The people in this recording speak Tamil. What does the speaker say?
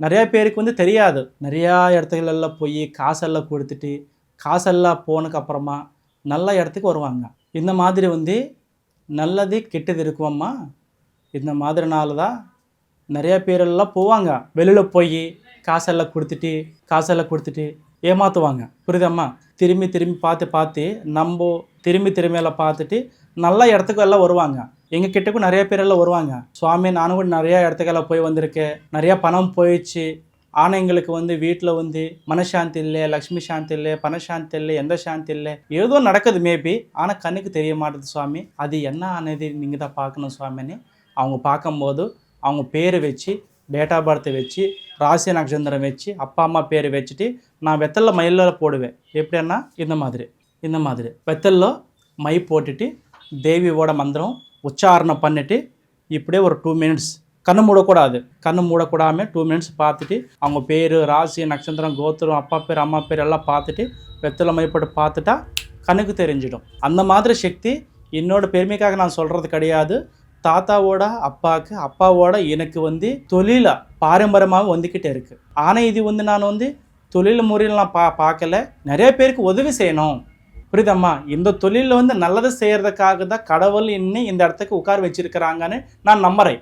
நிறையா பேருக்கு வந்து தெரியாது. நிறையா இடத்துகளெல்லாம் போய் காசெல்லாம் கொடுத்துட்டு, காசெல்லாம் போனதுக்கப்புறமா நல்ல இடத்துக்கு வருவாங்க. இந்த மாதிரி வந்து நல்லது கெட்டது இருக்குமம்மா. இந்த மாதிரினால தான் நிறையா பேரெல்லாம் போவாங்க. வெளியில் போய் காசெல்லாம் கொடுத்துட்டு ஏமாற்றுவாங்க. புரியுதாம்மா? திரும்பி திரும்பி பார்த்து பார்த்து நம்ம திரும்பி எல்லாம் பார்த்துட்டு நல்ல இடத்துக்கு எல்லாம் வருவாங்க. எங்கள் கிட்டக்கும் நிறைய பேரெல்லாம் வருவாங்க. சுவாமி நானும் கூட நிறையா இடத்துக்கெல்லாம் போய் வந்திருக்கேன். நிறையா பணம் போயிடுச்சு. ஆனால் எங்களுக்கு வந்து வீட்டில் வந்து மனசாந்தி இல்லை, லக்ஷ்மி சாந்தி இல்லை, பணசாந்தி இல்லை, எந்த சாந்தி இல்லை. ஏதோ நடக்குது மேபி. ஆனால் கண்ணுக்கு தெரிய மாட்டேது சுவாமி. அது என்ன ஆனது நீங்கள் தான் பார்க்கணும் சுவாமின்னு அவங்க பார்க்கும்போது அவங்க பேர் வச்சு, டேட் ஆஃப் பர்த் வச்சு, ராசி நட்சத்திரம் வச்சு, அப்பா அம்மா பேர் வச்சுட்டு நான் வெத்தலில் மயிலில் போடுவேன். எப்படின்னா இந்த மாதிரி வெத்தலில் மை போட்டுட்டு தேவியோட மந்திரம் உச்சாரணம் பண்ணிவிட்டு இப்படியே ஒரு 2 மினிட்ஸ் கண்ணு மூடக்கூடாமல் 2 மினிட்ஸ் பார்த்துட்டு அவங்க பேர், ராசி, நட்சத்திரம், கோத்திரம், அப்பா பேர், அம்மா பேர் எல்லாம் பார்த்துட்டு வெத்தலை மை போட்டு பார்த்துட்டா கண்ணுக்கு தெரிஞ்சிடும். அந்த மாதிரி சக்தி என்னோட பெருமைக்காக நான் சொல்கிறது கிடையாது. தாத்தாவோட அப்பாவுக்கு, அப்பாவோட எனக்கு வந்து தொழில பாரம்பரியமாக வந்துக்கிட்டே இருக்குது. ஆனால் இது வந்து நான் வந்து தொழில் முறையில் நான் பார்க்கல. நிறைய பேருக்கு உதவி செய்யணும். புரியுதம்மா? இந்த தொழிலில் வந்து நல்லது செய்கிறதுக்காக தான் கடவுள் இன்னும் இந்த இடத்துக்கு உட்கார வச்சிருக்கிறாங்கன்னு நான் நம்புகிறேன்.